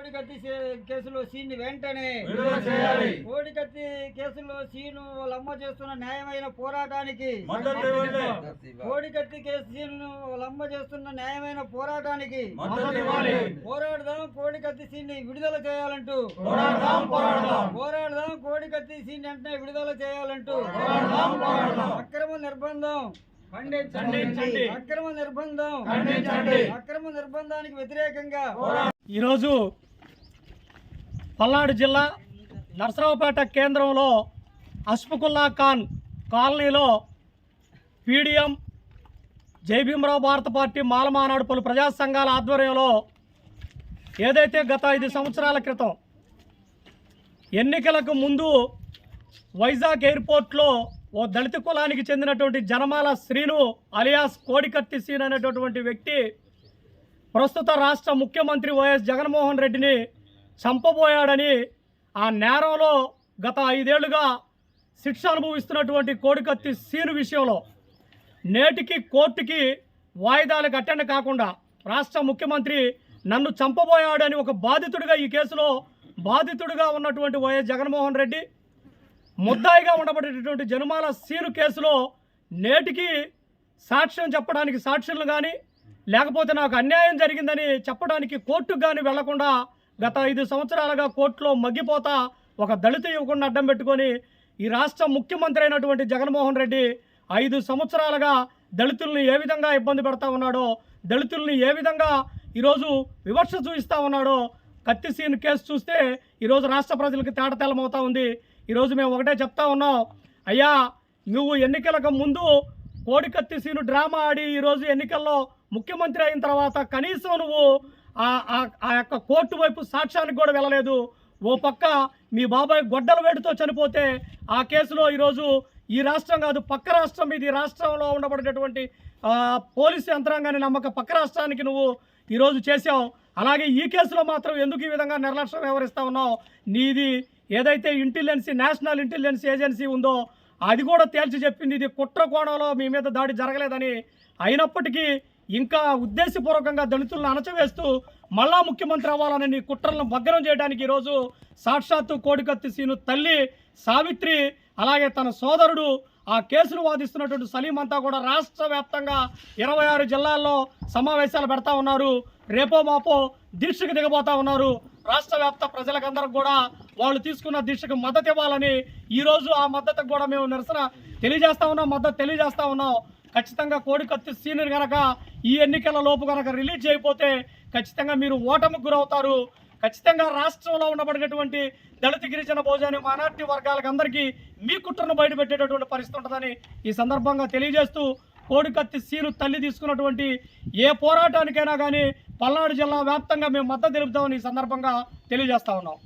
కోడికత్తి కేసులో సీన్ని వెంటనే కోడికత్తి కేసులో సీను వాళ్ళమ్మ చేస్తున్న న్యాయమైన పోరాటానికి కోడికత్తి కేసు సీను వాళ్ళమ్మ చేస్తున్న న్యాయమైన పోరాటానికి పోరాడదాం. కోడికత్తి సీన్ని విడుదల చేయాలంటూ పోరాడదాం. కోడికత్తి సీన్ని వెంటనే విడుదల చేయాలంటూ అక్రమ నిర్బంధం అక్రమ నిర్బంధానికి వ్యతిరేకంగా ఈరోజు పల్నాడు జిల్లా నర్సరావుపేట కేంద్రంలో అష్ఫకుల్లా ఖాన్ కాలనీలో పీడిఎం జై భీమరావు భారత పార్టీ మాలమానాడు పలు ప్రజా సంఘాల ఆధ్వర్యంలో ఏదైతే గత 5 సంవత్సరాల క్రితం ఎన్నికలకు ముందు వైజాగ్ ఎయిర్పోర్ట్లో ఓ దళిత కులానికి చెందినటువంటి జనమాల శ్రీను అలియాస్ కోడికత్తి సీన్ అనేటటువంటి వ్యక్తి ప్రస్తుత రాష్ట్ర ముఖ్యమంత్రి వైఎస్ జగన్మోహన్ రెడ్డిని చంపబోయాడని ఆ నేరంలో గత 5 ఏళ్లుగా శిక్ష అనుభవిస్తున్నటువంటి కోడికత్తి సీను విషయంలో నేటికి కోర్టుకి వాయిదాలకు అటెండ్ కాకుండా రాష్ట్ర ముఖ్యమంత్రి నన్ను చంపబోయాడని ఒక బాధితుడిగా ఈ కేసులో బాధితుడిగా ఉన్నటువంటి వైఎస్ జగన్మోహన్ రెడ్డి ముద్దాయిగా ఉండబడేటటువంటి జనమాల సీను కేసులో నేటికి సాక్ష్యం చెప్పడానికి సాక్షులు కానీ లేకపోతే నాకు అన్యాయం జరిగిందని చెప్పడానికి కోర్టుకు కానీ వెళ్లకుండా గత 5 సంవత్సరాలుగా కోర్టులో మగ్గిపోతా ఒక దళిత యువకుడిని అడ్డం పెట్టుకొని ఈ రాష్ట్ర ముఖ్యమంత్రి అయినటువంటి జగన్మోహన్ రెడ్డి 5 సంవత్సరాలుగా దళితుల్ని ఏ విధంగా ఇబ్బంది పెడతా ఉన్నాడో, దళితుల్ని ఏ విధంగా ఈరోజు వివక్ష చూపిస్తూ ఉన్నాడో కత్తి సీన్ కేసు చూస్తే ఈరోజు రాష్ట్ర ప్రజలకు తేటతెల్లమవుతా ఉంది. ఈరోజు మేము ఒకటే చెప్తా ఉన్నాం, అయ్యా నువ్వు ఎన్నికలకు ముందు కోడికత్తి సీను డ్రామా ఆడి ఈరోజు ఎన్నికల్లో ముఖ్యమంత్రి అయిన తర్వాత కనీసం నువ్వు ఆ యొక్క కోర్టు వైపు సాక్ష్యానికి కూడా వెళ్ళలేదు. ఓ పక్క మీ బాబాయ్ గొడ్డల వేడితో చనిపోతే ఆ కేసులో ఈరోజు ఈ రాష్ట్రం కాదు పక్క రాష్ట్రం ఇది రాష్ట్రంలో ఉండబడేటటువంటి పోలీసు యంత్రాంగాన్ని నమ్మక పక్క రాష్ట్రానికి నువ్వు ఈరోజు చేసావు. అలాగే ఈ కేసులో మాత్రం ఎందుకు ఈ విధంగా నిర్లక్ష్యం వ్యవహరిస్తూ ఉన్నావు? నీది ఏదైతే నేషనల్ ఇంటెలిజెన్స్ ఏజెన్సీ ఉందో అది కూడా తేల్చి చెప్పింది ఇది కుట్ర కోణంలో మీ మీద దాడి జరగలేదని. అయినప్పటికీ ఇంకా ఉద్దేశపూర్వకంగా దళితులను అణచవేస్తూ మళ్ళా ముఖ్యమంత్రి అవ్వాలని నీ కుట్రలను భగ్నం చేయడానికి ఈరోజు సాక్షాత్తు కోడికత్తి సీను తల్లి సావిత్రి అలాగే తన సోదరుడు ఆ కేసును వాదిస్తున్నటువంటి సలీం అంతా కూడా రాష్ట్ర వ్యాప్తంగా 26 జిల్లాల్లో సమావేశాలు పెడతా ఉన్నారు. రేపో మాపో దీక్షకు దిగబోతా ఉన్నారు. రాష్ట్ర వ్యాప్త ప్రజలకందరికి కూడా వాళ్ళు తీసుకున్న దీక్షకు మద్దతు ఇవ్వాలని ఈరోజు ఆ మద్దతుకు కూడా మేము నిరసన తెలియజేస్తా ఉన్నాం, మద్దతు తెలియజేస్తా ఉన్నాం. ఖచ్చితంగా కోడికత్తి సీను కనుక ఈ ఎన్నికల లోపు కనుక రిలీజ్ చేయకపోతే ఖచ్చితంగా మీరు ఓటమికి గురవుతారు. ఖచ్చితంగా రాష్ట్రంలో ఉండబడినటువంటి దళిత గిరిజన బహుజన మైనార్టీ వర్గాలకు అందరికీ మీ కుట్రను బయటపెట్టేటటువంటి పరిస్థితి ఉంటుందని ఈ సందర్భంగా తెలియజేస్తూ కోడికత్తి సీను తల్లి తీసుకున్నటువంటి ఏ పోరాటానికైనా కానీ పల్నాడు జిల్లా వ్యాప్తంగా మేము మద్దతు తెలుపుతామని ఈ సందర్భంగా తెలియజేస్తా ఉన్నాం.